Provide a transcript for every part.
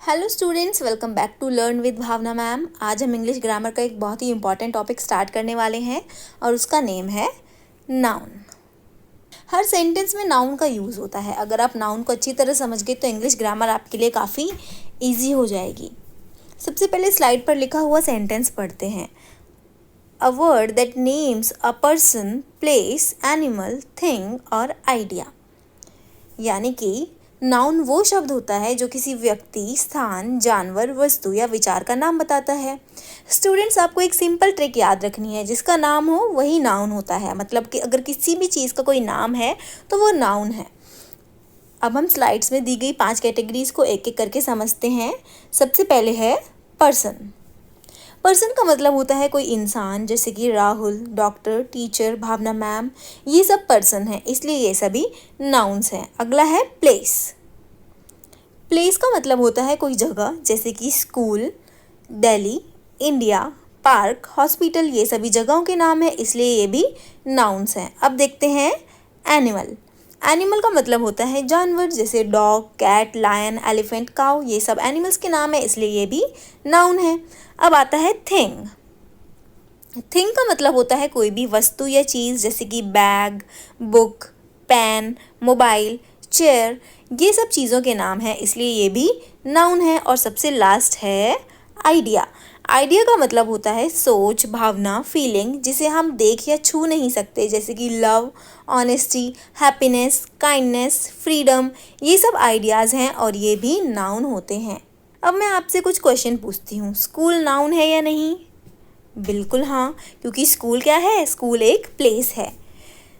Hello students, welcome back to learn with Bhavna ma'am. आज हम English grammar का एक बहुत ही इंपॉर्टेंट टॉपिक स्टार्ट करने वाले हैं और उसका नेम है नाउन। हर सेंटेंस में नाउन का यूज़ होता है। अगर आप नाउन को अच्छी तरह समझ गए तो इंग्लिश ग्रामर आपके लिए काफ़ी ईजी हो जाएगी। सबसे पहले स्लाइड पर लिखा हुआ सेंटेंस पढ़ते हैं। A word that names a person, place, animal, thing और आइडिया। यानी कि नाउन वो शब्द होता है जो किसी व्यक्ति, स्थान, जानवर, वस्तु या विचार का नाम बताता है। स्टूडेंट्स, आपको एक सिंपल ट्रिक याद रखनी है, जिसका नाम हो वही नाउन होता है। मतलब कि अगर किसी भी चीज़ का कोई नाम है तो वो नाउन है। अब हम स्लाइड्स में दी गई 5 कैटेगरीज को एक एक करके समझते हैं। सबसे पहले है पर्सन। पर्सन का मतलब होता है कोई इंसान, जैसे कि राहुल, डॉक्टर, टीचर, भावना मैम, ये सब पर्सन हैं, इसलिए ये सभी नाउन्स हैं। अगला है प्लेस। प्लेस का मतलब होता है कोई जगह, जैसे कि school, Delhi, India, park, hospital, ये सभी जगहों के नाम है, इसलिए ये भी नाउन्स हैं। अब देखते हैं एनिमल। एनिमल का मतलब होता है जानवर, जैसे डॉग, कैट, लायन, एलिफेंट, काऊ, ये सब एनिमल्स के नाम है, इसलिए ये भी नाउन है। अब आता है थिंग। थिंग का मतलब होता है कोई भी वस्तु या चीज़, जैसे कि bag, book, pen, mobile, chair, ये सब चीज़ों के नाम हैं, इसलिए ये भी नाउन है। और सबसे लास्ट है आइडिया। आइडिया का मतलब होता है सोच, भावना, फीलिंग, जिसे हम देख या छू नहीं सकते, जैसे कि love, honesty, happiness, kindness, freedom, ये सब आइडियाज़ हैं और ये भी नाउन होते हैं। अब मैं आपसे कुछ क्वेश्चन पूछती हूँ। स्कूल नाउन है या नहीं? बिल्कुल हाँ, क्योंकि स्कूल क्या है? स्कूल एक प्लेस है।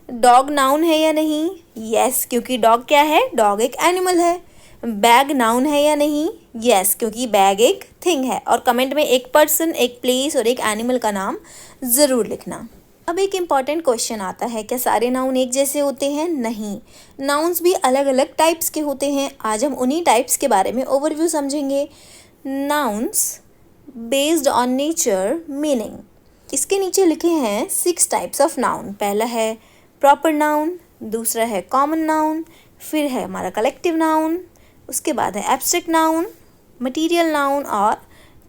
डॉग नाउन है या नहीं? यस, क्योंकि डॉग क्या है? डॉग एक एनिमल है। बैग नाउन है या नहीं? यस, क्योंकि बैग एक थिंग है। और कमेंट में एक पर्सन, एक प्लेस और एक एनिमल का नाम ज़रूर लिखना। अब एक इम्पॉर्टेंट क्वेश्चन आता है, क्या सारे नाउन एक जैसे होते हैं? नहीं, नाउन्स भी अलग अलग टाइप्स के होते हैं। आज हम उन्हीं टाइप्स के बारे में ओवरव्यू समझेंगे। Nouns based on nature, meaning. इसके नीचे लिखे हैं 6 टाइप्स ऑफ नाउन। पहला है प्रॉपर नाउन, दूसरा है कॉमन नाउन, फिर है हमारा कलेक्टिव नाउन, उसके बाद है एब्स्ट्रैक्ट नाउन, मटीरियल नाउन और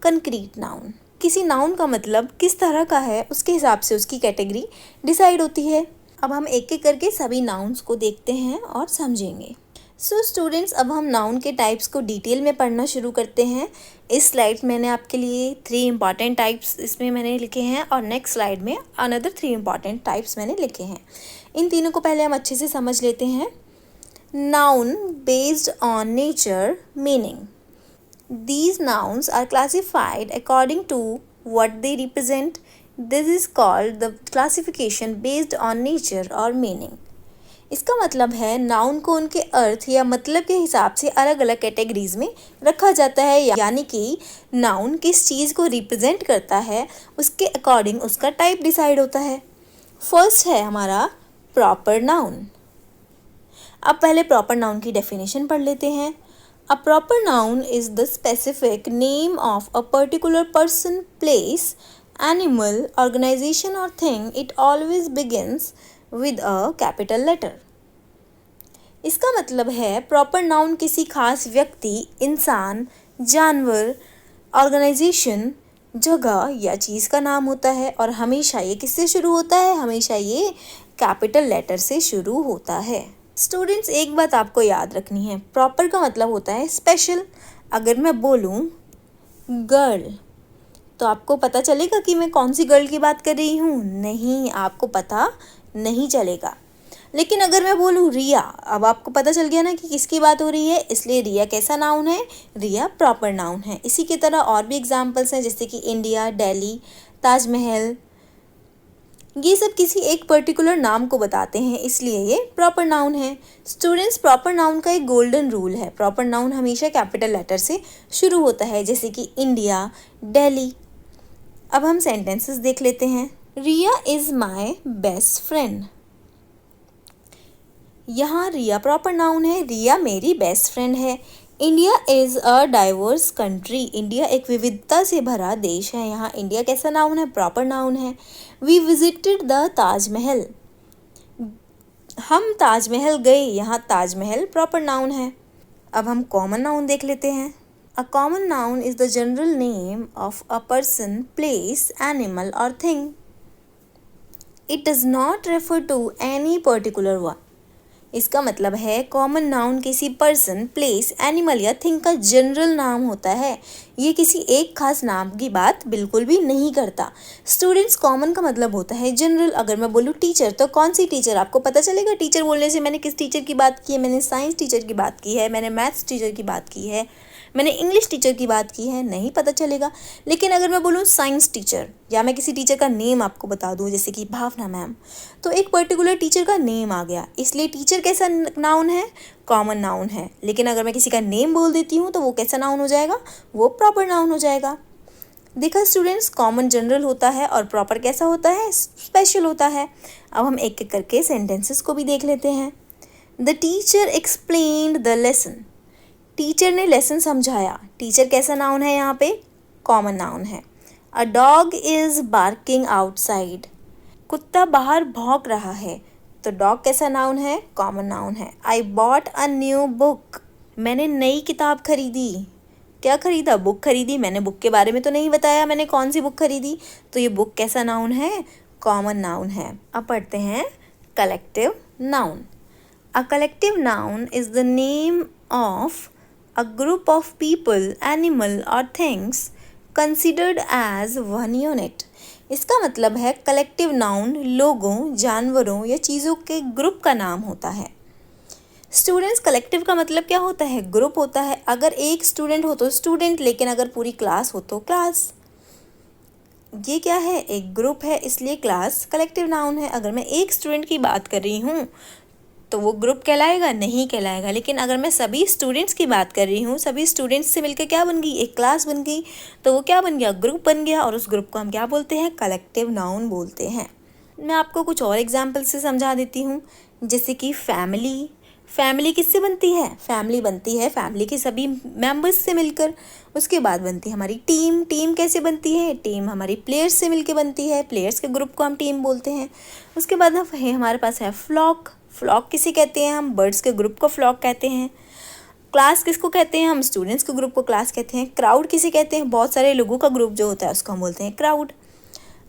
कंक्रीट नाउन। किसी नाउन का मतलब किस तरह का है, उसके हिसाब से उसकी कैटेगरी डिसाइड होती है। अब हम एक एक करके सभी नाउन्स को देखते हैं और समझेंगे। सो स्टूडेंट्स, अब हम नाउन के टाइप्स को डिटेल में पढ़ना शुरू करते हैं। इस स्लाइड मैंने आपके लिए 3 इंपॉर्टेंट टाइप्स इसमें मैंने लिखे हैं और नेक्स्ट स्लाइड में अनदर 3 इंपॉर्टेंट टाइप्स मैंने लिखे हैं। इन तीनों को पहले हम अच्छे से समझ लेते हैं। Noun based on nature, meaning. These nouns are classified according to what they represent. This is called the classification based on nature or meaning. इसका मतलब है नाउन को उनके अर्थ या मतलब के हिसाब से अलग अलग कैटेगरीज में रखा जाता है, यानी कि नाउन किस चीज़ को रिप्रेजेंट करता है उसके अकॉर्डिंग उसका टाइप डिसाइड होता है। फर्स्ट है हमारा प्रॉपर नाउन। अब पहले प्रॉपर नाउन की डेफिनेशन पढ़ लेते हैं। A proper noun is the specific name of a particular person, place, animal, organization or thing. It always begins with a capital letter. इसका मतलब है प्रॉपर नाउन किसी खास व्यक्ति, इंसान, जानवर, ऑर्गेनाइजेशन, जगह या चीज़ का नाम होता है और हमेशा ये किससे शुरू होता है? हमेशा ये कैपिटल लेटर से शुरू होता है। स्टूडेंट्स, एक बात आपको याद रखनी है, प्रॉपर का मतलब होता है स्पेशल। अगर मैं बोलूँ गर्ल, तो आपको पता चलेगा कि मैं कौन सी गर्ल की बात कर रही हूँ? नहीं, आपको पता नहीं चलेगा। लेकिन अगर मैं बोलूँ रिया, अब आपको पता चल गया ना कि किसकी बात हो रही है, इसलिए रिया कैसा नाउन है? रिया प्रॉपर नाउन है। इसी की तरह और भी एग्जाम्पल्स हैं, जैसे कि इंडिया, दिल्ली, ताजमहल, ये सब किसी एक पर्टिकुलर नाम को बताते हैं, इसलिए ये प्रॉपर नाउन है। स्टूडेंट्स, प्रॉपर नाउन का एक गोल्डन रूल है। प्रॉपर नाउन हमेशा कैपिटल लेटर से शुरू होता है, जैसे कि इंडिया, दिल्ली। अब हम सेंटेंसेस देख लेते हैं। रिया इज़ माई बेस्ट फ्रेंड। यहाँ रिया प्रॉपर नाउन है, रिया मेरी बेस्ट फ्रेंड है। India is a diverse country. India एक विविधता से भरा देश है। यहाँ इंडिया कैसा नाउन है? प्रॉपर नाउन है। We visited the Taj Mahal. हम ताजमहल गए, यहाँ ताजमहल प्रॉपर नाउन है। अब हम कॉमन नाउन देख लेते हैं। A common noun is the general name of a person, place, animal or thing. It does not refer to any particular one. इसका मतलब है कॉमन नाउन किसी पर्सन, प्लेस, एनिमल या थिंग का जनरल नाम होता है। ये किसी एक खास नाम की बात बिल्कुल भी नहीं करता। स्टूडेंट्स, कॉमन का मतलब होता है जनरल। अगर मैं बोलूँ टीचर, तो कौन सी टीचर, आपको पता चलेगा टीचर बोलने से मैंने किस टीचर की बात की है? मैंने साइंस टीचर की बात की है, मैंने मैथ्स टीचर की बात की है, मैंने इंग्लिश टीचर की बात की है, नहीं पता चलेगा। लेकिन अगर मैं बोलूँ साइंस टीचर, या मैं किसी टीचर का नेम आपको बता दूँ जैसे कि भावना मैम, तो एक पर्टिकुलर टीचर का नेम आ गया। इसलिए टीचर कैसा नाउन है? कॉमन नाउन है। लेकिन अगर मैं किसी का नेम बोल देती हूँ तो वो कैसा नाउन हो जाएगा? वो प्रॉपर नाउन हो जाएगा। देखा स्टूडेंट्स, कॉमन जनरल होता है और प्रॉपर कैसा होता है? स्पेशल होता है। अब हम एक एक करके सेंटेंसेस को भी देख लेते हैं। The teacher explained the lesson. Teacher ने लेसन समझाया। टीचर कैसा नाउन है यहाँ पे? कॉमन नाउन है। A dog is barking outside. कुत्ता बाहर भौंक रहा है, तो डॉग कैसा नाउन है? कॉमन नाउन है। I bought a new book. मैंने नई किताब खरीदी। क्या खरीदा? बुक खरीदी। मैंने बुक के बारे में तो नहीं बताया मैंने कौन सी बुक खरीदी, तो ये बुक कैसा नाउन है? कॉमन नाउन है। अब पढ़ते हैं collective noun. A collective noun is the name of a group of people, animal or things considered as one unit. इसका मतलब है कलेक्टिव नाउन लोगों, जानवरों या चीज़ों के ग्रुप का नाम होता है। स्टूडेंट्स, कलेक्टिव का मतलब क्या होता है? ग्रुप होता है। अगर एक स्टूडेंट हो तो स्टूडेंट, लेकिन अगर पूरी क्लास हो तो क्लास। ये क्या है? एक ग्रुप है, इसलिए क्लास कलेक्टिव नाउन है। अगर मैं एक स्टूडेंट की बात कर रही हूँ तो वो ग्रुप कहलाएगा? नहीं कहलाएगा। लेकिन अगर मैं सभी स्टूडेंट्स की बात कर रही हूँ, सभी स्टूडेंट्स से मिलकर क्या बन गई? एक क्लास बन गई, तो वो क्या बन गया? ग्रुप बन गया। और उस ग्रुप को हम क्या बोलते हैं? कलेक्टिव नाउन बोलते हैं। मैं आपको कुछ और एग्जाम्पल से समझा देती हूँ, जैसे कि फैमिली। फैमिली किससे बनती है? फैमिली बनती है फैमिली के सभी मेंबर्स से मिलकर। उसके बाद बनती है हमारी टीम। टीम कैसे बनती है? टीम हमारी प्लेयर्स से मिलकर बनती है। प्लेयर्स के ग्रुप को हम टीम बोलते हैं। उसके बाद हमारे पास है फ्लॉक। फ्लॉक किसे कहते हैं? हम बर्ड्स के ग्रुप को फ्लॉक कहते हैं। क्लास किसको कहते हैं? हम स्टूडेंट्स के ग्रुप को क्लास कहते हैं। क्राउड किसे कहते हैं? बहुत सारे लोगों का ग्रुप जो होता है उसको हम बोलते हैं क्राउड।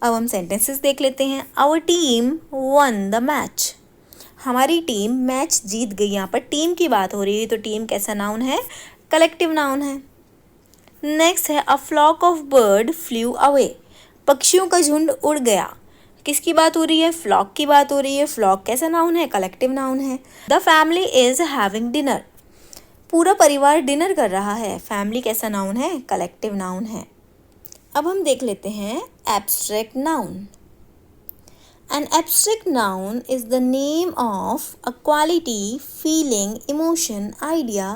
अब हम सेंटेंसेस देख लेते हैं। Our team won the match. हमारी टीम मैच जीत गई। यहाँ पर टीम की बात हो रही है, तो टीम कैसा नाउन है? कलेक्टिव नाउन है। नेक्स्ट है a flock of bird flew away. पक्षियों का झुंड उड़ गया। किसकी बात हो रही है? फ्लॉक की बात हो रही है। फ्लॉक कैसा नाउन है? कलेक्टिव नाउन है। The family is having dinner. पूरा परिवार डिनर कर रहा है। फैमिली कैसा नाउन है? कलेक्टिव नाउन है। अब हम देख लेते हैं abstract noun. An abstract noun is the name of a quality, feeling, emotion, idea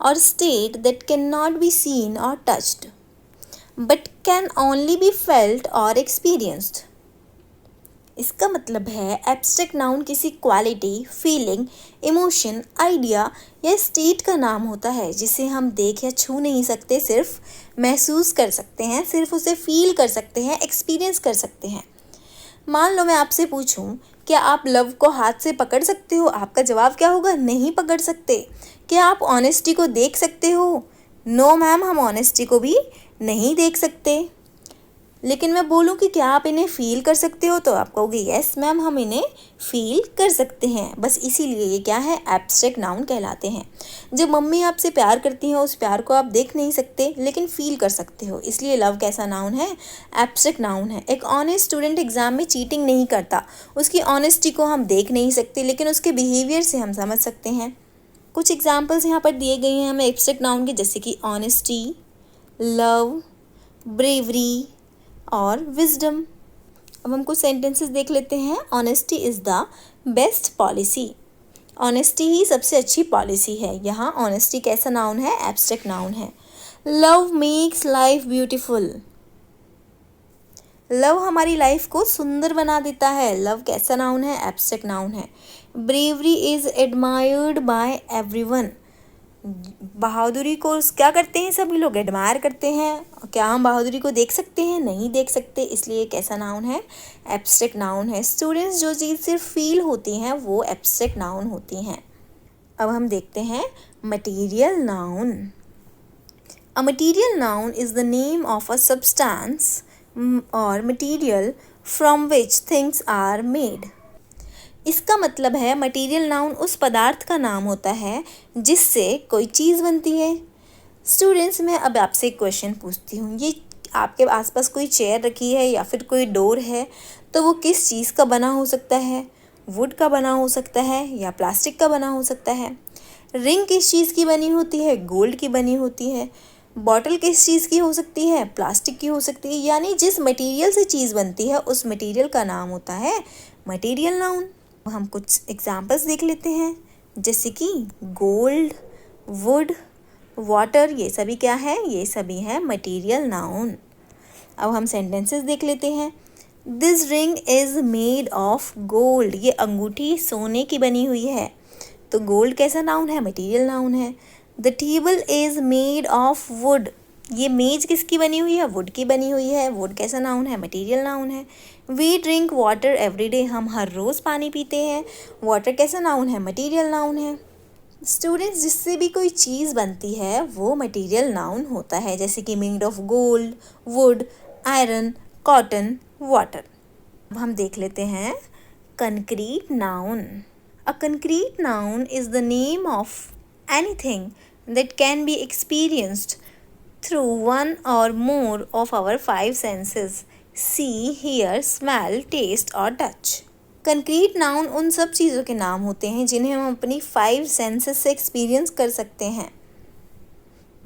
or state that cannot be seen or touched but can only be felt or experienced. इसका मतलब है abstract noun किसी quality, feeling, emotion, idea या state का नाम होता है जिसे हम देख या छू नहीं सकते, सिर्फ महसूस कर सकते हैं, सिर्फ उसे फील कर सकते हैं, एक्सपीरियंस कर सकते हैं। मान लो मैं आपसे पूछूं, क्या आप लव को हाथ से पकड़ सकते हो? आपका जवाब क्या होगा? नहीं पकड़ सकते। क्या आप ऑनेस्टी को देख सकते हो? नो मैम, हम ऑनेस्टी को भी नहीं देख सकते। लेकिन मैं बोलूं कि क्या आप इन्हें फील कर सकते हो, तो आप कहोगे यस मैम, हम इन्हें फील कर सकते हैं। बस इसीलिए ये क्या है? एब्स्ट्रैक्ट नाउन कहलाते हैं। जब मम्मी आपसे प्यार करती हैं, उस प्यार को आप देख नहीं सकते लेकिन फील कर सकते हो, इसलिए लव कैसा नाउन है? एब्स्ट्रैक्ट नाउन है। एक ऑनेस्ट स्टूडेंट एग्जाम में चीटिंग नहीं करता। उसकी ऑनेस्टी को हम देख नहीं सकते लेकिन उसके बिहेवियर से हम समझ सकते हैं। कुछ एग्जाम्पल्स यहाँ पर दिए गए हैं हमें एब्स्ट्रैक्ट नाउन के, जैसे कि ऑनेस्टी, लव, ब्रेवरी और विजडम। अब हम कुछ सेंटेंसेस देख लेते हैं। Honesty is the best policy. Honesty ही सबसे अच्छी पॉलिसी है। यहाँ ऑनेस्टी कैसा नाउन है? एब्स्ट्रैक्ट नाउन है। Love makes life beautiful. Love हमारी लाइफ को सुंदर बना देता है। लव कैसा नाउन है? एब्स्ट्रैक्ट नाउन है। Bravery is admired by everyone. बहादुरी को क्या करते हैं? सभी लोग एडमायर करते हैं। क्या हम बहादुरी को देख सकते हैं? नहीं देख सकते, इसलिए कैसा नाउन है? एब्स्ट्रैक्ट नाउन है। स्टूडेंट्स, जो चीज़ सिर्फ फील होती हैं वो एब्स्ट्रैक्ट नाउन होती हैं। अब हम देखते हैं material noun. A material noun is the name of a substance or material from which things are made. इसका मतलब है मटेरियल नाउन उस पदार्थ का नाम होता है जिससे कोई चीज़ बनती है। स्टूडेंट्स, मैं अब आपसे एक क्वेश्चन पूछती हूँ, ये आपके आसपास कोई चेयर रखी है या फिर कोई डोर है, तो वो किस चीज़ का बना हो सकता है? वुड का बना हो सकता है या प्लास्टिक का बना हो सकता है? रिंग किस चीज़ की बनी होती है? गोल्ड की बनी होती है। बॉटल किस चीज़ की हो सकती है? प्लास्टिक की हो सकती है। यानी जिस मटेरियल से चीज़ बनती है उस मटेरियल का नाम होता है मटेरियल नाउन। हम कुछ एग्जांपल्स देख लेते हैं, जैसे कि गोल्ड, वुड, वाटर, ये सभी क्या है? ये सभी हैं मटेरियल नाउन। अब हम सेंटेंसेस देख लेते हैं। This ring is made of gold, ये अंगूठी सोने की बनी हुई है। तो गोल्ड कैसा नाउन है? मटेरियल नाउन है। The table is made of would, ये मेज किसकी बनी हुई है? वुड की बनी हुई है। वुड कैसा नाउन है? मटेरियल नाउन है। We drink water every day, हम हर रोज़ पानी पीते हैं। वाटर कैसा नाउन है? मटेरियल नाउन है। स्टूडेंट्स, जिससे भी कोई चीज़ बनती है वो मटेरियल नाउन होता है, जैसे कि made of gold, would, iron, cotton, water. अब हम देख लेते हैं concrete noun. A concrete noun is the name of anything that can be experienced through one or more of our five senses: see, hear, smell, taste और touch. Concrete noun उन सब चीज़ों के नाम होते हैं जिन्हें हम अपनी 5 सेंसेस से एक्सपीरियंस कर सकते हैं।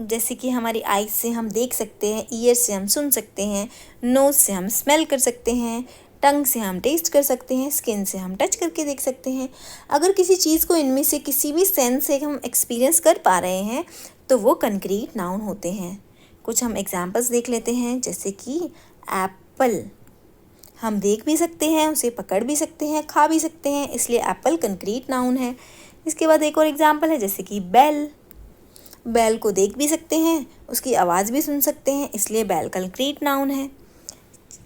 जैसे कि हमारी आइज से हम देख सकते हैं, ईयर से हम सुन सकते हैं, नोज़ से हम स्मेल कर सकते हैं, टंग से हम टेस्ट कर सकते हैं, स्किन से हम टच करके देख सकते हैं। अगर किसी चीज़ को इनमें से किसी भी सेंस से हम एक्सपीरियंस कर पा रहे हैं तो वो कंक्रीट नाउन होते हैं। कुछ हम एग्जांपल्स देख लेते हैं, जैसे कि एप्पल, हम देख भी सकते हैं, उसे पकड़ भी सकते हैं, खा भी सकते हैं, इसलिए एप्पल कंक्रीट नाउन है। इसके बाद एक और एग्जाम्पल है, जैसे कि बेल, बेल को देख भी सकते हैं, उसकी आवाज़ भी सुन सकते हैं, इसलिए बेल कंक्रीट नाउन है।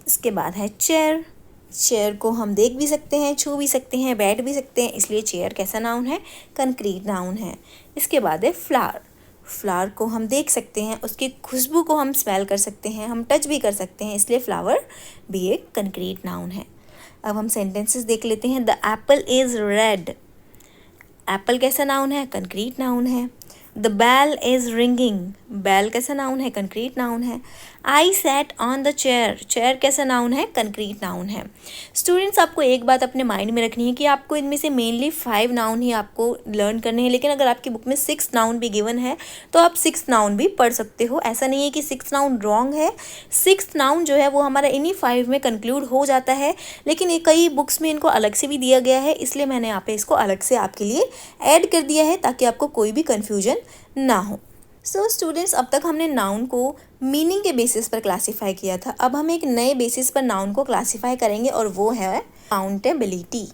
इसके बाद है चेयर, चेयर को हम देख भी सकते हैं, छू भी सकते हैं, बैठ भी सकते हैं, इसलिए चेयर कैसा नाउन है? कंक्रीट नाउन है। इसके बाद है फ्लावर, फ्लावर को हम देख सकते हैं, उसकी खुशबू को हम स्मेल कर सकते हैं, हम टच भी कर सकते हैं, इसलिए फ्लावर भी एक कंक्रीट नाउन है। अब हम सेंटेंसेस देख लेते हैं। The Apple is red, Apple कैसा नाउन है? कंक्रीट नाउन है। द बैल इज़ रिंगिंग, बैल कैसा नाउन है? कंक्रीट नाउन है। I sat on the chair, chair कैसा नाउन है? कंक्रीट नाउन है। स्टूडेंट्स, आपको एक बात अपने माइंड में रखनी है कि आपको इनमें से मेनली 5 नाउन ही आपको लर्न करने हैं, लेकिन अगर आपकी बुक में 6 नाउन भी गिवन है तो आप 6 नाउन भी पढ़ सकते हो। ऐसा नहीं है कि 6 नाउन रॉन्ग है, 6 नाउन जो है वो हमारा इन्हीं 5 में कंक्लूड हो जाता है, लेकिन ये कई बुक्स में इनको अलग से भी दिया गया है, इसलिए मैंने यहाँ पे इसको अलग से आपके लिए ऐड कर दिया है ताकि आपको कोई भी कन्फ्यूजन ना हो। सो स्टूडेंट्स, अब तक हमने नाउन को मीनिंग के बेसिस पर क्लासीफाई किया था। अब हम एक नए बेसिस पर नाउन को क्लासीफाई करेंगे और वो है काउंटेबिलिटी।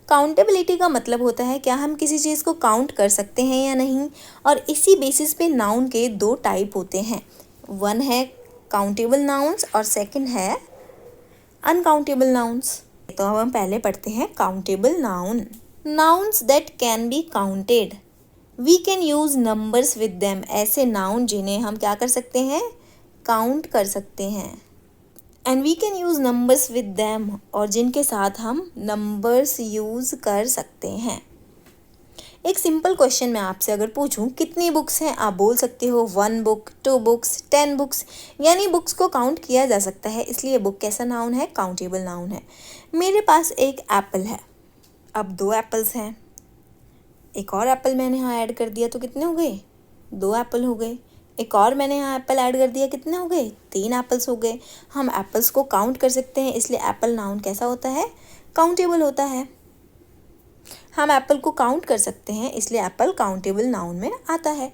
काउंटेबिलिटी का मतलब होता है क्या हम किसी चीज़ को काउंट कर सकते हैं या नहीं, और इसी बेसिस पे नाउन के 2 टाइप होते हैं। वन है काउंटेबल नाउन्स और सेकंड है अनकाउंटेबल नाउन्स। तो अब हम पहले पढ़ते हैं countable noun. Nouns that can be counted, we can use numbers with them, ऐसे नाउन जिन्हें हम क्या कर सकते हैं? काउंट कर सकते हैं। And we can use numbers with them, और जिनके साथ हम नंबर्स यूज़ कर सकते हैं। एक सिंपल क्वेश्चन मैं आपसे अगर पूछूं कितनी बुक्स हैं, आप बोल सकते हो 1 बुक, 2 बुक्स, 10 बुक्स, यानी बुक्स को काउंट किया जा सकता है, इसलिए बुक कैसा नाउन है? काउंटेबल नाउन है। मेरे पास एक एप्पल है, अब 2 एप्पल्स हैं, एक और एप्पल मैंने यहाँ ऐड कर दिया तो कितने हो गए? 2 एप्पल हो गए। एक और मैंने यहाँ एप्पल ऐड कर दिया, कितने हो गए? 3 एप्पल्स हो गए। हम एप्पल्स को काउंट कर सकते हैं, इसलिए एप्पल नाउन कैसा होता है? काउंटेबल होता है। हम एप्पल को काउंट कर सकते हैं, इसलिए एप्पल काउंटेबल नाउन में आता है।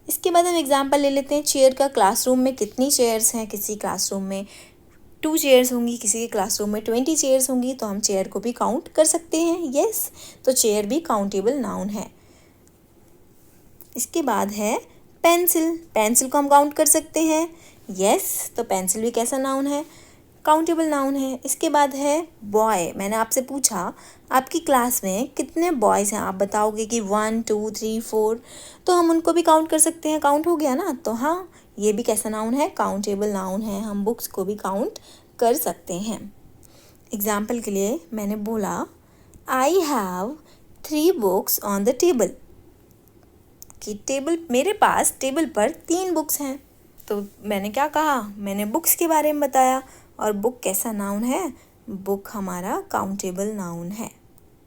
इसके बाद हम एग्जाम्पल ले लेते हैं चेयर का। क्लासरूम में कितनी चेयर्स हैं? किसी क्लासरूम में 2 चेयर्स होंगी, किसी के क्लासरूम में 20 चेयर्स होंगी, तो हम चेयर को भी काउंट कर सकते हैं। यस, तो चेयर भी काउंटेबल नाउन है। इसके बाद है पेंसिल, पेंसिल को हम काउंट कर सकते हैं। यस, तो पेंसिल भी कैसा नाउन है? काउंटेबल नाउन है। इसके बाद है बॉय, मैंने आपसे पूछा आपकी क्लास में कितने बॉयज़ हैं? आप बताओगे कि 1 2 3 4, तो हम उनको भी काउंट कर सकते हैं। काउंट हो गया ना? तो हाँ, ये भी कैसा नाउन है? काउंटेबल नाउन है। हम बुक्स को भी काउंट कर सकते हैं। एग्जाम्पल के लिए मैंने बोला I have 3 books on the table, कि टेबल, मेरे पास टेबल पर 3 बुक्स हैं। तो मैंने क्या कहा? मैंने बुक्स के बारे में बताया। और बुक कैसा नाउन है? बुक हमारा काउंटेबल नाउन है।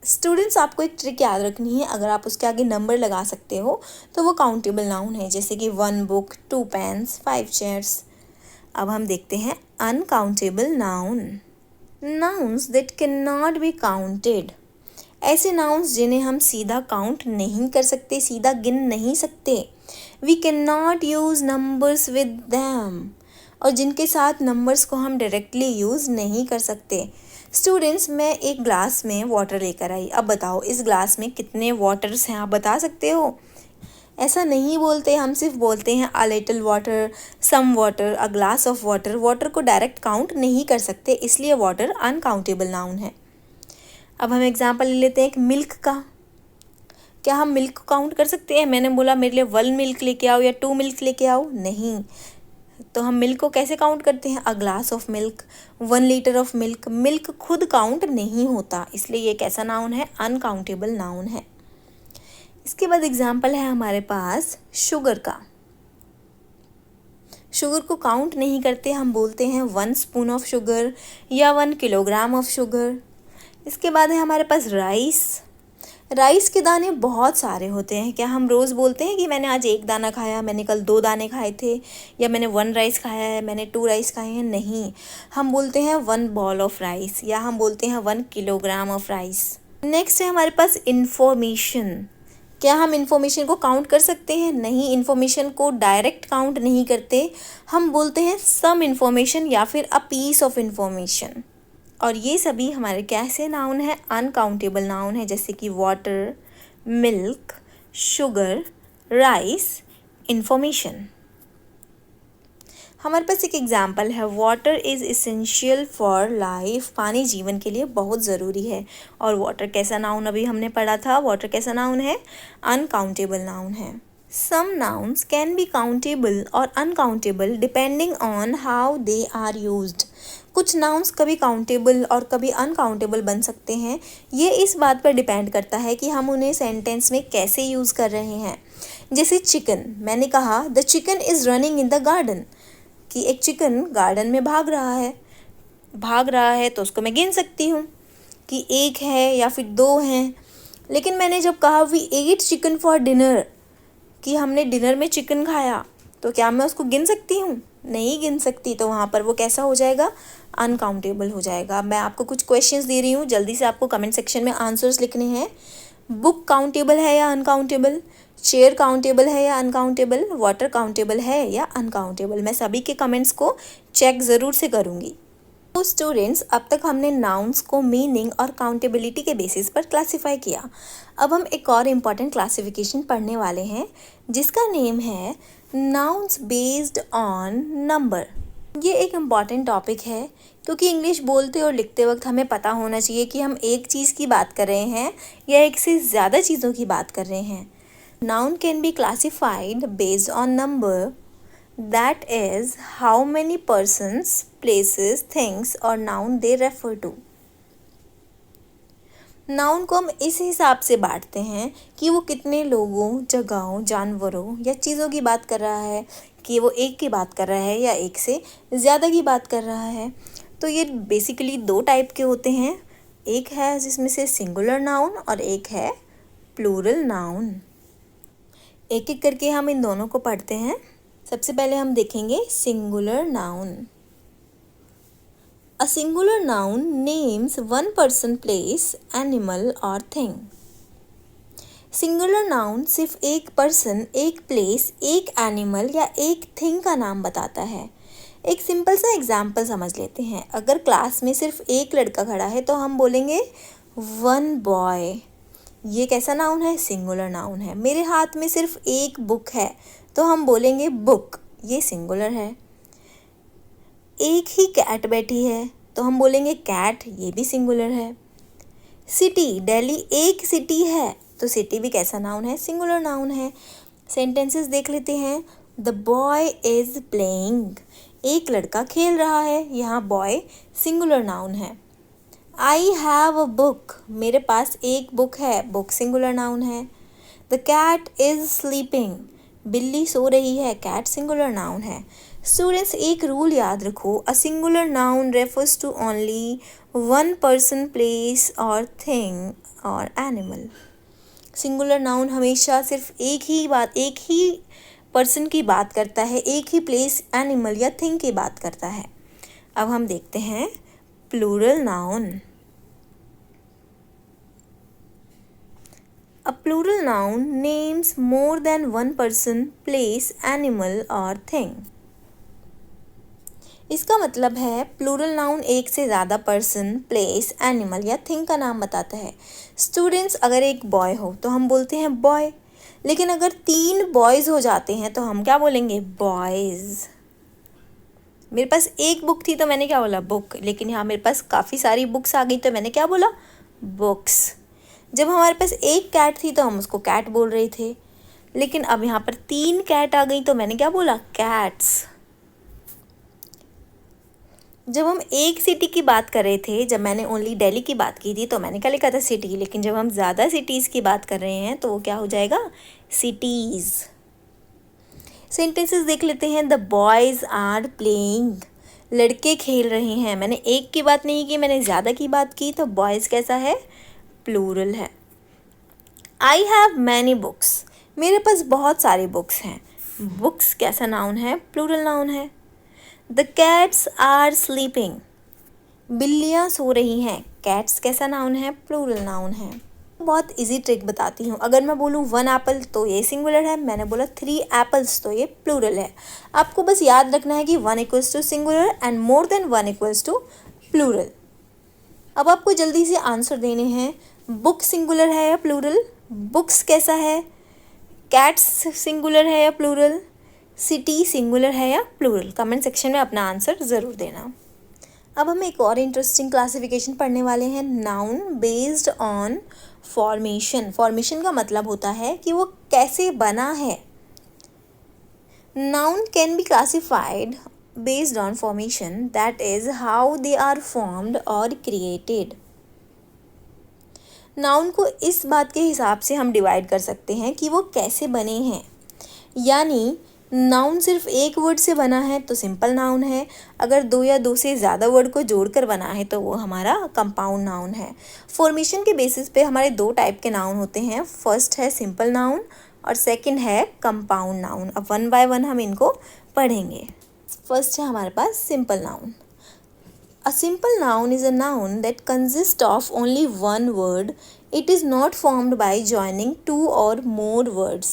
स्टूडेंट्स, आपको एक ट्रिक याद रखनी है। अगर आप उसके आगे नंबर लगा सकते हो तो वो काउंटेबल नाउन है, जैसे कि 1 बुक, 2 पेन्स, 5 चेयर्स। अब हम देखते हैं uncountable noun. Nouns that can not be counted, ऐसे नाउन्स जिन्हें हम सीधा काउंट नहीं कर सकते, सीधा गिन नहीं सकते। We can not use numbers with them, और जिनके साथ नंबर्स को हम डायरेक्टली यूज़ नहीं कर सकते। स्टूडेंट्स, मैं एक ग्लास में वाटर लेकर आई। अब बताओ इस ग्लास में कितने वाटर्स हैं? आप बता सकते हो? ऐसा नहीं बोलते, हम सिर्फ बोलते हैं a little water, some water, a glass of water. Water को डायरेक्ट काउंट नहीं कर सकते, इसलिए वाटर अनकाउंटेबल नाउन है। अब हम एग्जांपल ले लेते हैं एक मिल्क का। क्या हम मिल्क को काउंट कर सकते हैं? मैंने बोला मेरे लिए 1 मिल्क लेके आओ या 2 मिल्क लेके आओ, नहीं। तो हम मिल्क को कैसे काउंट करते हैं? अ glass of milk, 1 litre of milk. Milk खुद काउंट नहीं होता, इसलिए ये कैसा नाउन है? अनकाउंटेबल नाउन है। इसके बाद एग्जाम्पल है हमारे पास शुगर का। शुगर को काउंट नहीं करते, हम बोलते हैं 1 स्पून ऑफ शुगर या 1 किलोग्राम ऑफ शुगर। इसके बाद है हमारे पास राइस। राइस के दाने बहुत सारे होते हैं। क्या हम रोज़ बोलते हैं कि मैंने आज 1 दाना खाया, मैंने कल 2 दाने खाए थे, या मैंने 1 राइस खाया है, मैंने 2 राइस खाए हैं? नहीं, हम बोलते हैं 1 बॉल ऑफ राइस, या हम बोलते हैं 1 किलोग्राम ऑफ राइस। नेक्स्ट है हमारे पास इंफॉर्मेशन। क्या हम इंफॉर्मेशन को काउंट कर सकते हैं? नहीं, इंफॉर्मेशन को डायरेक्ट काउंट नहीं करते, हम बोलते हैं सम इंफॉर्मेशन या फिर अ पीस ऑफ इंफॉर्मेशन। और ये सभी हमारे कैसे नाउन है? अनकाउंटेबल नाउन है, जैसे कि water, milk, sugar, rice, information. हमारे पास एक एग्जाम्पल है, water is essential for life, पानी जीवन के लिए बहुत ज़रूरी है। और वाटर कैसा नाउन अभी हमने पढ़ा था? वाटर कैसा नाउन है? अनकाउंटेबल नाउन है। Some nouns can be countable और uncountable depending on how they are used. कुछ नाउन्स कभी काउंटेबल और कभी अनकाउंटेबल बन सकते हैं। ये इस बात पर डिपेंड करता है कि हम उन्हें सेंटेंस में कैसे यूज़ कर रहे हैं। जैसे चिकन, मैंने कहा the chicken is running in the garden, कि एक चिकन गार्डन में भाग रहा है तो उसको मैं गिन सकती हूँ कि 1 है या फिर 2 हैं। लेकिन मैंने जब कहा we ate chicken for dinner, कि हमने डिनर में चिकन खाया, तो क्या मैं उसको गिन सकती हूँ? नहीं गिन सकती। तो वहाँ पर वो कैसा हो जाएगा? अनकाउंटेबल हो जाएगा। मैं आपको कुछ क्वेश्चंस दे रही हूँ, जल्दी से आपको कमेंट सेक्शन में आंसर्स लिखने हैं। बुक काउंटेबल है या अनकाउंटेबल? चेयर काउंटेबल है या अनकाउंटेबल? वाटर काउंटेबल है या अनकाउंटेबल? मैं सभी के कमेंट्स को चेक ज़रूर से करूँगी। तो स्टूडेंट्स, अब तक हमने नाउन्स को मीनिंग और काउंटेबिलिटी के बेसिस पर क्लासिफाई किया। अब हम एक और इम्पॉर्टेंट क्लासिफिकेशन पढ़ने वाले हैं, जिसका नेम है नाउन्स बेस्ड ऑन नंबर। ये एक इम्पॉर्टेंट टॉपिक है, क्योंकि इंग्लिश बोलते और लिखते वक्त हमें पता होना चाहिए कि हम एक चीज़ की बात कर रहे हैं या एक से ज़्यादा चीज़ों की बात कर रहे हैं। Noun can be classified based on number, that is how many persons, places, things और noun they refer to। Noun को हम इस हिसाब से बांटते हैं कि वो कितने लोगों, जगहों, जानवरों या चीज़ों की बात कर रहा है, कि वो एक की बात कर रहा है या एक से ज़्यादा की बात कर रहा है। तो ये बेसिकली 2 टाइप के होते हैं, एक है जिसमें से सिंगुलर नाउन और एक है प्लूरल नाउन। एक एक करके हम इन दोनों को पढ़ते हैं। सबसे पहले हम देखेंगे सिंगुलर नाउन। अ singular noun names 1 person, place, animal और थिंग। सिंगुलर नाउन सिर्फ एक पर्सन, एक प्लेस, एक एनिमल या एक थिंग का नाम बताता है। एक सिंपल सा एग्जाम्पल समझ लेते हैं। अगर क्लास में सिर्फ एक लड़का खड़ा है तो हम बोलेंगे 1 बॉय। ये कैसा नाउन है? सिंगुलर नाउन है। मेरे हाथ में सिर्फ एक बुक है तो हम बोलेंगे बुक, ये सिंगुलर है। एक ही कैट बैठी है तो हम बोलेंगे कैट, ये भी सिंगुलर है। सिटी, दिल्ली एक सिटी है, तो सिटी भी कैसा नाउन है? सिंगुलर नाउन है। सेंटेंसेस देख लेते हैं। द बॉय इज प्लेइंग, एक लड़का खेल रहा है, यहाँ बॉय सिंगुलर नाउन है। आई हैव अ बुक, मेरे पास एक बुक है, बुक सिंगुलर नाउन है। द कैट इज स्लीपिंग, बिल्ली सो रही है, कैट सिंगुलर नाउन है। स्टूडेंट्स, एक रूल याद रखो, a singular noun refers to only one person, place और थिंग और एनिमल। सिंगुलर नाउन हमेशा सिर्फ एक ही पर्सन की बात करता है, एक ही प्लेस, एनिमल या थिंग की बात करता है। अब हम देखते हैं plural noun. A plural noun names more than one person, place, animal or thing. इसका मतलब है प्लूरल नाउन एक से ज़्यादा पर्सन, प्लेस, एनिमल या थिंग का नाम बताता है। स्टूडेंट्स, अगर एक बॉय हो तो हम बोलते हैं बॉय, लेकिन अगर 3 बॉयज़ हो जाते हैं तो हम क्या बोलेंगे? बॉयज़। मेरे पास एक बुक थी तो मैंने क्या बोला? बुक। लेकिन यहाँ मेरे पास काफ़ी सारी बुक्स आ गई तो मैंने क्या बोला? बुक्स। जब हमारे पास एक कैट थी तो हम उसको कैट बोल रहे थे, लेकिन अब यहाँ पर 3 कैट आ गई तो मैंने क्या बोला? कैट्स। जब हम एक सिटी की बात कर रहे थे, जब मैंने ओनली दिल्ली की बात की थी तो मैंने क्या लिखा था? सिटी। लेकिन जब हम ज़्यादा सिटीज़ की बात कर रहे हैं तो वो क्या हो जाएगा? सिटीज़। सेंटेंसेस देख लेते हैं। द बॉयज़ आर प्लेइंग, लड़के खेल रहे हैं। मैंने एक की बात नहीं की, मैंने ज़्यादा की बात की, तो बॉयज़ कैसा है? प्लूरल है। आई हैव मैनी बुक्स, मेरे पास बहुत सारी बुक्स हैं। बुक्स कैसा नाउन है? प्लूरल नाउन है। द कैट्स आर स्लीपिंग, बिल्लियाँ सो रही हैं। कैट्स कैसा नाउन है? प्लूरल नाउन है। बहुत इजी ट्रिक बताती हूँ। अगर मैं बोलूँ 1 एप्पल तो ये सिंगुलर है, मैंने बोला 3 एप्पल्स तो ये प्लूरल है। आपको बस याद रखना है कि 1 equals to singular and more than 1 equals to plural. अब आपको जल्दी से आंसर देने हैं। बुक सिंगुलर है या प्लूरल? बुक्स कैसा है? कैट्स सिंगुलर है या प्लूरल? सिटी सिंगुलर है या प्लूरल? कमेंट सेक्शन में अपना आंसर ज़रूर देना। अब हम एक और इंटरेस्टिंग क्लासिफिकेशन पढ़ने वाले हैं, noun based on formation. Formation का मतलब होता है कि वो कैसे बना है। Noun can be classified based on formation, that is how they are formed or created. Noun को इस बात के हिसाब से हम डिवाइड कर सकते हैं कि वो कैसे बने हैं। यानी नाउन सिर्फ एक वर्ड से बना है तो सिंपल नाउन है, अगर 2 या 2 से ज़्यादा वर्ड को जोड़कर बना है तो वो हमारा कंपाउंड नाउन है। फॉर्मेशन के बेसिस पे हमारे 2 टाइप के नाउन होते हैं। फर्स्ट है सिंपल नाउन और सेकंड है कंपाउंड नाउन। अब 1 बाय 1 हम इनको पढ़ेंगे। फर्स्ट है हमारे पास simple noun. A simple noun is a noun that consists of only one word. It is not formed by joining 2 or more words.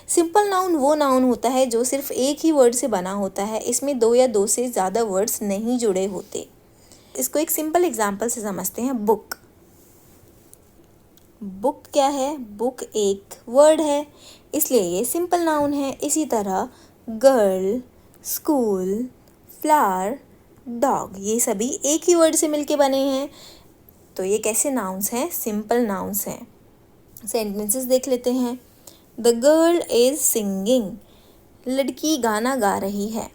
Simple noun वो नाउन होता है जो सिर्फ एक ही वर्ड से बना होता है, इसमें 2 या 2 से ज़्यादा वर्ड्स नहीं जुड़े होते। इसको एक सिंपल एग्जाम्पल से समझते हैं। बुक। बुक क्या है? बुक एक वर्ड है, इसलिए ये सिंपल नाउन है। इसी तरह गर्ल, स्कूल, फ्लावर, डॉग, ये सभी एक ही वर्ड से मिलके बने हैं, तो ये कैसे नाउन्स हैं? सिंपल नाउन्स हैं। सेंटेंसेस देख लेते हैं। द गर्ल इज़ सिंगिंग, लड़की गाना गा रही है।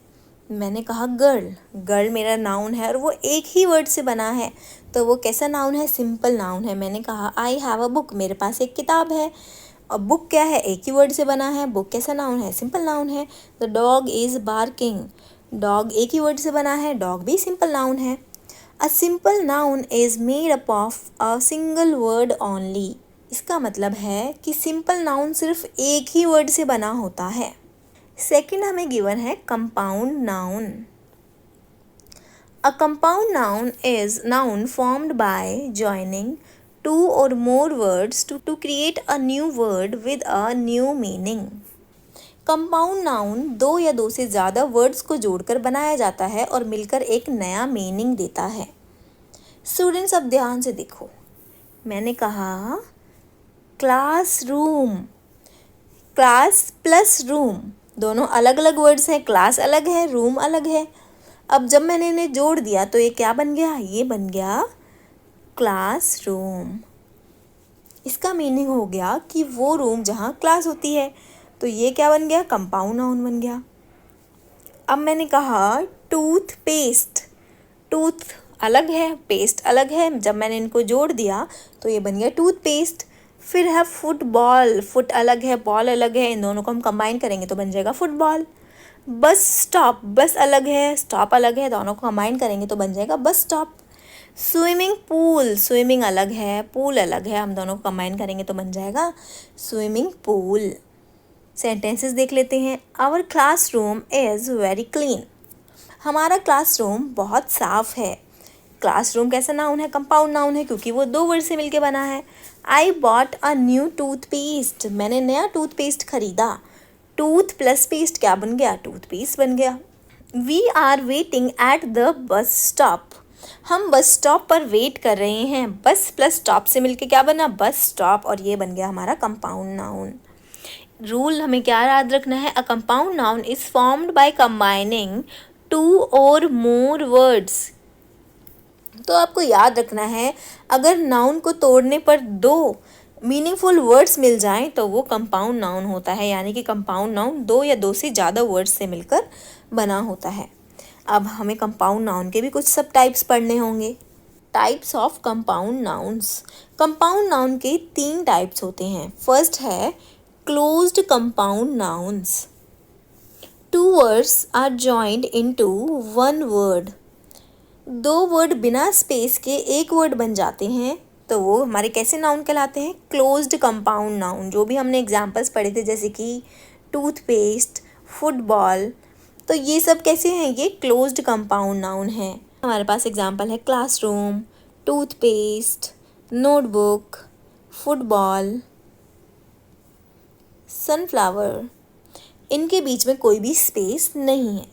मैंने कहा गर्ल, गर्ल मेरा नाउन है और वो एक ही वर्ड से बना है, तो वो कैसा नाउन है? सिंपल नाउन है। मैंने कहा आई हैव अ बुक, मेरे पास एक किताब है, और बुक क्या है? एक ही वर्ड से बना है, बुक कैसा नाउन है? सिंपल नाउन है। The dog is barking, dog एक ही वर्ड से बना है, डॉग भी सिंपल नाउन है। A simple noun is made up of a single word only. इसका मतलब है कि सिंपल नाउन सिर्फ एक ही वर्ड से बना होता है। सेकंड हमें गिवन है compound noun. A compound noun is noun formed by joining 2 or more words to create a new word with a new meaning. Compound noun 2 या 2 से ज़्यादा वर्ड्स को जोड़कर बनाया जाता है और मिलकर एक नया मीनिंग देता है। स्टूडेंट्स, अब ध्यान से देखो, मैंने कहा क्लासरूम, क्लास प्लस रूम, दोनों अलग अलग वर्ड्स हैं। क्लास अलग है, रूम अलग है। अब जब मैंने इन्हें जोड़ दिया तो ये क्या बन गया? ये बन गया क्लासरूम। इसका मीनिंग हो गया कि वो रूम जहाँ क्लास होती है। तो ये क्या बन गया, कंपाउंड नाउन बन गया। अब मैंने कहा टूथपेस्ट, टूथ अलग है, पेस्ट अलग है, जब मैंने इनको जोड़ दिया तो ये बन गया टूथपेस्ट। फिर है फुटबॉल, फुट अलग है, बॉल अलग है, इन दोनों को हम कंबाइन करेंगे तो बन जाएगा फुटबॉल। बस स्टॉप, बस अलग है, स्टॉप अलग है, दोनों को कंबाइन करेंगे तो बन जाएगा bus stop. Swimming pool, swimming अलग है, पूल अलग है, हम दोनों को कंबाइन करेंगे तो बन जाएगा स्विमिंग पूल। सेंटेंसेस देख लेते हैं। Our classroom is very clean, हमारा क्लासरूम बहुत साफ है। क्लासरूम कैसा नाउन है, कंपाउंड नाउन है क्योंकि वो दो वर्ड से मिलके बना है। I bought a new toothpaste, मैंने नया टूथपेस्ट खरीदा। टूथ प्लस पेस्ट क्या बन गया, टूथपेस्ट बन गया। We are waiting at the bus stop, हम बस स्टॉप पर वेट कर रहे हैं। बस प्लस स्टॉप से मिलके क्या बना, बस स्टॉप, और ये बन गया हमारा कंपाउंड नाउन। रूल हमें क्या याद रखना है, a compound noun is formed by combining two और मोर वर्ड्स। तो आपको याद रखना है, अगर नाउन को तोड़ने पर दो मीनिंगफुल वर्ड्स मिल जाएं तो वो कंपाउंड नाउन होता है, यानी कि कंपाउंड नाउन दो या दो से ज़्यादा वर्ड्स से मिलकर बना होता है। अब हमें कंपाउंड नाउन के भी कुछ सब टाइप्स पढ़ने होंगे। Types of compound nouns. Compound noun के 3 टाइप्स होते हैं। फर्स्ट है closed compound nouns, 2 words are joined into 1 word, 2 word बिना स्पेस के एक वर्ड बन जाते हैं तो वो हमारे कैसे नाउन कहलाते हैं, क्लोज्ड कंपाउंड नाउन। जो भी हमने एग्जांपल्स पढ़े थे जैसे कि टूथपेस्ट, फुटबॉल, तो ये सब कैसे हैं, ये क्लोज्ड कंपाउंड नाउन है। हमारे पास एग्जांपल है classroom, toothpaste, notebook, football, sunflower, इनके बीच में कोई भी स्पेस नहीं है।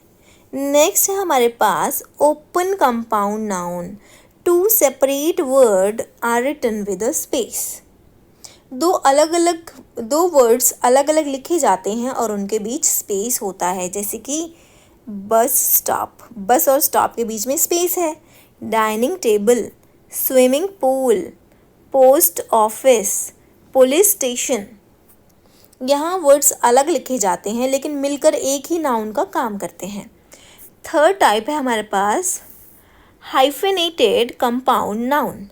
नेक्स्ट है हमारे पास open compound noun, 2 separate word are written with a space, दो वर्ड्स अलग अलग लिखे जाते हैं और उनके बीच स्पेस होता है, जैसे कि बस स्टॉप, बस और स्टॉप के बीच में स्पेस है। Dining table, swimming pool, post office, police station, यहाँ वर्ड्स अलग लिखे जाते हैं लेकिन मिलकर एक ही नाउन का काम करते हैं। थर्ड टाइप है हमारे पास हाइफेनेटेड कंपाउंड नाउन,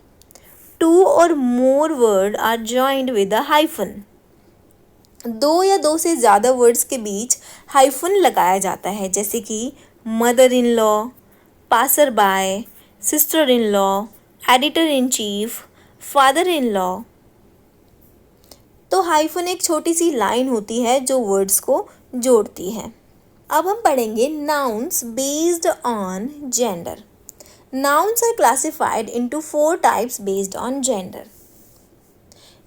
2 और more word are joined with a hyphen, 2 या 2 से ज़्यादा वर्ड्स के बीच हाइफन लगाया जाता है, जैसे कि mother in law, passer by, sister in law, editor in chief, father in law. तो हाइफन एक छोटी सी लाइन होती है जो वर्ड्स को जोड़ती है। अब हम पढ़ेंगे nouns based on gender. Nouns are classified into 4 types based on gender.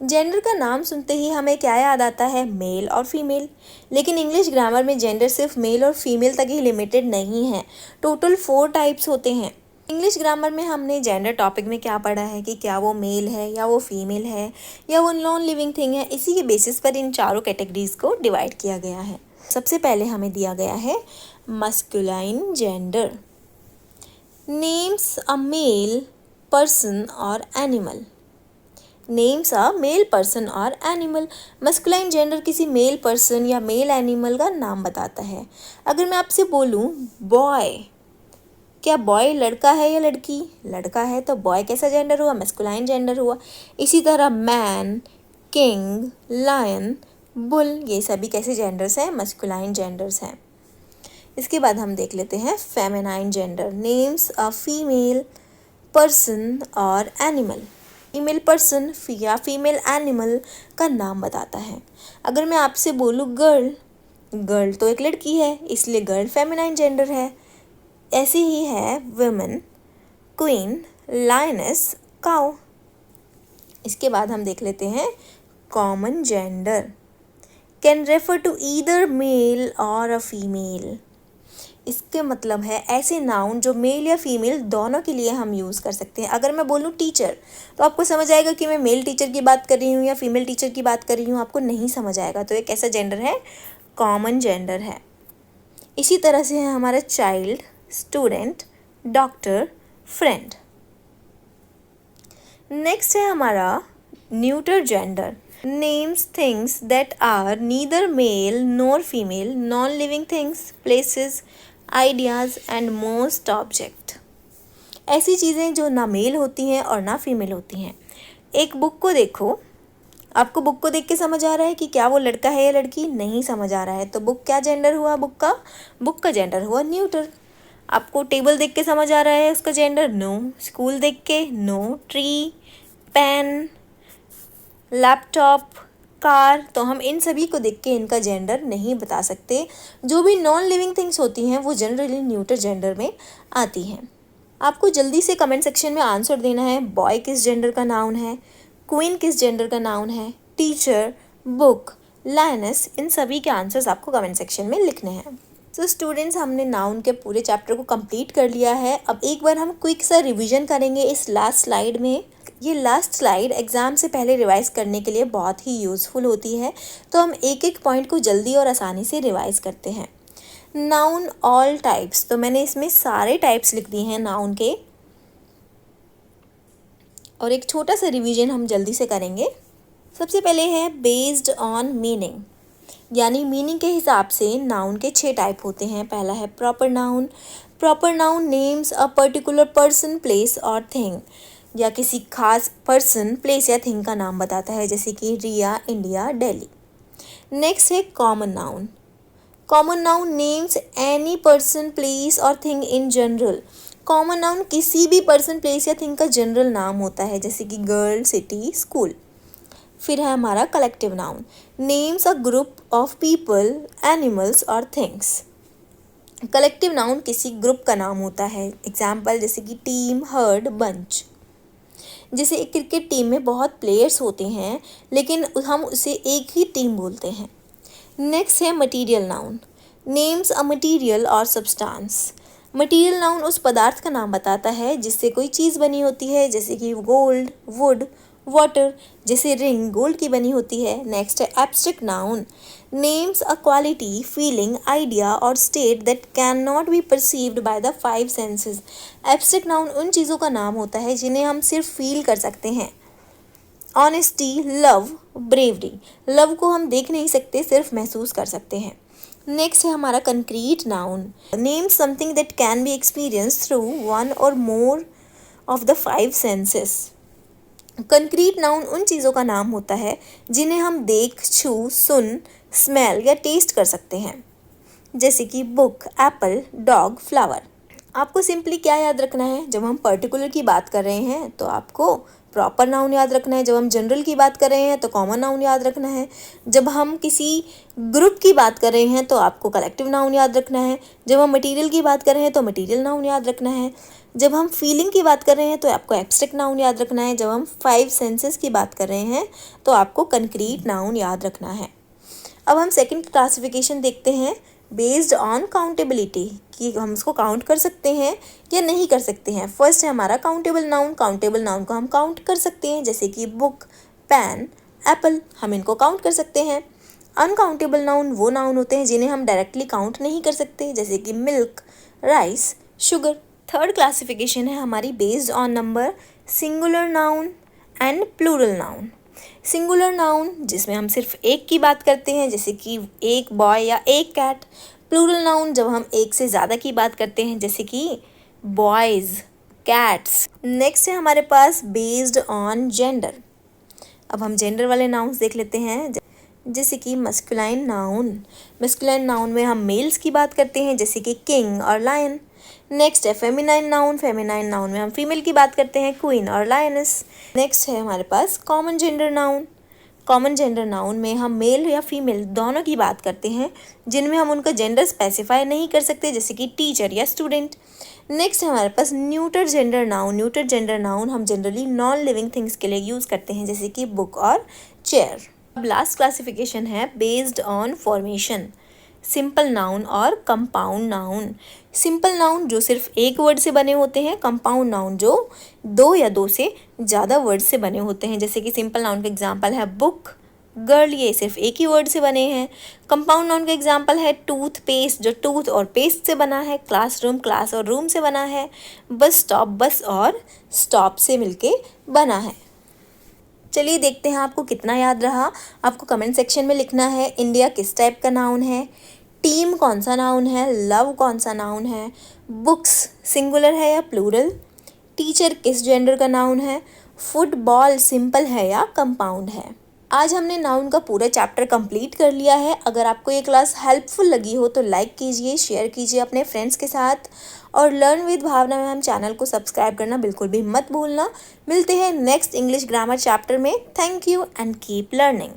Gender का नाम सुनते ही हमें क्या याद आता है, मेल और फीमेल। लेकिन इंग्लिश ग्रामर में जेंडर सिर्फ मेल और फीमेल तक ही लिमिटेड नहीं है, टोटल 4 टाइप्स होते हैं। इंग्लिश ग्रामर में हमने जेंडर टॉपिक में क्या पढ़ा है कि क्या वो मेल है या वो फीमेल है या वो नॉन लिविंग थिंग है, इसी के बेसिस पर इन चारों कैटेगरीज को डिवाइड किया गया है। सबसे पहले हमें दिया गया है masculine gender, names a male person और animal, names a male person और एनिमल। मस्कुलाइन जेंडर किसी मेल पर्सन या मेल एनिमल का नाम बताता है। अगर मैं आपसे बोलूँ बॉय, क्या बॉय लड़का है या लड़की, लड़का है तो बॉय कैसा जेंडर हुआ, मस्कुलाइन जेंडर हुआ। इसी तरह मैन, किंग, लायन, बुल, ये सभी कैसे जेंडर्स हैं, मस्कुलाइन जेंडर्स हैं। इसके बाद हम देख लेते हैं feminine gender, names a female person और एनिमल। फीमेल पर्सन या फीमेल एनिमल का नाम बताता है। अगर मैं आपसे बोलूँ गर्ल, गर्ल तो एक लड़की है इसलिए गर्ल फेमिनाइन जेंडर है। ऐसे ही है वुमेन, क्वीन, लायनेस, काउ। इसके बाद हम देख लेते हैं common gender, can refer to either male और अ फीमेल। इसके मतलब है ऐसे नाउन जो मेल या फीमेल दोनों के लिए हम यूज़ कर सकते हैं। अगर मैं बोलूँ टीचर तो आपको समझ आएगा कि मैं मेल टीचर की बात कर रही हूँ या फीमेल टीचर की बात कर रही हूँ, आपको नहीं समझ आएगा। तो ये कैसा जेंडर है, कॉमन जेंडर है। इसी तरह से है हमारा child, student, doctor, friend. Next है हमारा neuter gender names things that are neither male nor female, non-living things, places, ideas and most object. ऐसी चीज़ें जो ना मेल होती हैं और ना फीमेल होती हैं। एक बुक को देखो, आपको बुक को देख के समझ आ रहा है कि क्या वो लड़का है या लड़की, नहीं समझ आ रहा है, तो बुक क्या जेंडर हुआ बुक का जेंडर हुआ न्यूटर। आपको टेबल देख के समझ आ रहा है उसका जेंडर, नो। स्कूल देख के, no. Tree, pen, laptop, car, तो हम इन सभी को देख के इनका जेंडर नहीं बता सकते। जो भी नॉन लिविंग थिंग्स होती हैं वो जनरली न्यूटर जेंडर में आती हैं। आपको जल्दी से कमेंट सेक्शन में आंसर देना है, बॉय किस जेंडर का नाउन है, क्वीन किस जेंडर का नाउन है, टीचर, बुक, लायनस, इन सभी के आंसर्स आपको कमेंट सेक्शन में लिखने हैं। तो स्टूडेंट्स, हमने नाउन के पूरे चैप्टर को कंप्लीट कर लिया है। अब एक बार हम क्विक सा रिवीजन करेंगे इस लास्ट स्लाइड में। ये लास्ट स्लाइड एग्ज़ाम से पहले रिवाइज करने के लिए बहुत ही यूज़फुल होती है, तो हम एक एक पॉइंट को जल्दी और आसानी से रिवाइज करते हैं। नाउन ऑल टाइप्स, तो मैंने इसमें सारे टाइप्स लिख दिए हैं नाउन के, और एक छोटा सा रिवीजन हम जल्दी से करेंगे। सबसे पहले है बेस्ड ऑन मीनिंग, यानी मीनिंग के हिसाब से नाउन के 6 टाइप होते हैं। पहला है proper noun. Proper noun names a particular person, place और थिंग, या किसी खास पर्सन, प्लेस या थिंग का नाम बताता है, जैसे कि रिया, इंडिया, दिल्ली। नेक्स्ट है common noun. Common noun names any person, place और thing in general. Common noun किसी भी पर्सन, प्लेस या थिंग का जनरल नाम होता है, जैसे कि गर्ल, सिटी, स्कूल। फिर है हमारा collective noun, names a group of people, animals और थिंग्स। कलेक्टिव नाउन किसी ग्रुप का नाम होता है, एग्जाम्पल जैसे कि टीम, हर्ड, बंच। जैसे एक क्रिकेट टीम में बहुत प्लेयर्स होते हैं, लेकिन हम उसे एक ही टीम बोलते हैं। नेक्स्ट है material noun, names a material और सब्सटेंस। मटीरियल नाउन उस पदार्थ का नाम बताता है जिससे कोई चीज़ बनी होती है, जैसे कि गोल्ड, वुड, वाटर, जैसे रिंग गोल्ड की बनी होती है। नेक्स्ट है abstract noun, names a quality, feeling, idea और state that can not be perceived by the 5 senses. Abstract noun उन चीज़ों का नाम होता है जिन्हें हम सिर्फ फील कर सकते हैं। ऑनेस्टी, लव, ब्रेवरी, लव को हम देख नहीं सकते, सिर्फ महसूस कर सकते हैं। नेक्स्ट है हमारा concrete noun, name something that can B experience through 1 और more of the 5 senses. Concrete noun उन चीज़ों का नाम होता है जिन्हें हम देख, छू, सुन, स्मेल या टेस्ट कर सकते हैं, जैसे कि बुक, एप्पल, डॉग, फ्लावर। आपको सिंपली क्या याद रखना है, जब हम पर्टिकुलर की बात कर रहे हैं तो आपको प्रॉपर नाउन याद रखना है, जब हम जनरल की बात कर रहे हैं तो कॉमन नाउन याद रखना है, जब हम किसी ग्रुप की बात कर रहे हैं तो आपको कलेक्टिव नाउन याद रखना है, जब हम मटेरियल की बात कर रहे हैं तो मटेरियल नाउन याद रखना है, जब हम फीलिंग की बात कर रहे हैं तो आपको एब्स्ट्रैक्ट नाउन याद रखना है, जब हम 5 सेंसेस की बात कर रहे हैं तो आपको कंक्रीट नाउन याद रखना है। अब हम सेकंड क्लासिफिकेशन देखते हैं, बेस्ड ऑन काउंटेबिलिटी, कि हम इसको काउंट कर सकते हैं या नहीं कर सकते हैं। फर्स्ट है हमारा काउंटेबल नाउन। काउंटेबल नाउन को हम काउंट कर सकते हैं, जैसे कि बुक, पेन, एप्पल, हम इनको काउंट कर सकते हैं। अनकाउंटेबल नाउन वो नाउन होते हैं जिन्हें हम डायरेक्टली काउंट नहीं कर सकते, जैसे कि milk, rice, sugar. Third classification है हमारी based on number, singular noun and plural noun. Singular noun जिसमें हम सिर्फ एक की बात करते हैं, जैसे कि एक बॉय या एक कैट। प्लूरल नाउन जब हम एक से ज़्यादा की बात करते हैं, जैसे कि बॉयज़, कैट्स। नेक्स्ट है हमारे पास बेस्ड ऑन जेंडर। अब हम जेंडर वाले नाउन्स देख लेते हैं, जैसे कि मस्कुलाइन नाउन। मस्कुलाइन नाउन में हम मेल्स की बात करते हैं, जैसे कि किंग और लायन। नेक्स्ट है फेमिनाइन नाउन। फेमिनाइन नाउन में हम फीमेल की बात करते हैं, क्वीन और लायनस। नेक्स्ट है हमारे पास common gender noun. Common gender noun में हम मेल या फीमेल दोनों की बात करते हैं, जिनमें हम उनका जेंडर स्पेसिफाई नहीं कर सकते, जैसे कि टीचर या स्टूडेंट। नेक्स्ट है हमारे पास neuter gender noun. Neuter gender noun हम जनरली नॉन लिविंग थिंग्स के लिए यूज़ करते हैं, जैसे कि बुक और चेयर। अब लास्ट क्लासिफिकेशन है based on formation, simple noun और कंपाउंड नाउन। सिंपल नाउन जो सिर्फ एक वर्ड से बने होते हैं, कंपाउंड नाउन जो 2 या 2 से ज़्यादा वर्ड से बने होते हैं, जैसे कि सिंपल नाउन का एग्जांपल है बुक, गर्ल, ये सिर्फ एक ही वर्ड से बने हैं। कंपाउंड नाउन का एग्जांपल है टूथ पेस्ट, जो टूथ और पेस्ट से बना है। क्लासरूम, क्लास और रूम से बना है। बस स्टॉप, बस और स्टॉप से मिलके बना है। चलिए देखते हैं आपको कितना याद रहा। आपको कमेंट सेक्शन में लिखना है इंडिया किस टाइप का नाउन है, टीम कौन सा नाउन है, लव कौन सा नाउन है, बुक्स सिंगुलर है या प्लूरल, टीचर किस जेंडर का नाउन है, फुटबॉल सिंपल है या कंपाउंड है। आज हमने नाउन का पूरा चैप्टर कंप्लीट कर लिया है। अगर आपको ये क्लास हेल्पफुल लगी हो तो लाइक कीजिए, शेयर कीजिए अपने फ्रेंड्स के साथ और learn with Bhavna ma'am channel को सब्सक्राइब करना बिल्कुल भी मत भूलना। मिलते हैं नेक्स्ट इंग्लिश ग्रामर चैप्टर में। Thank you and keep learning.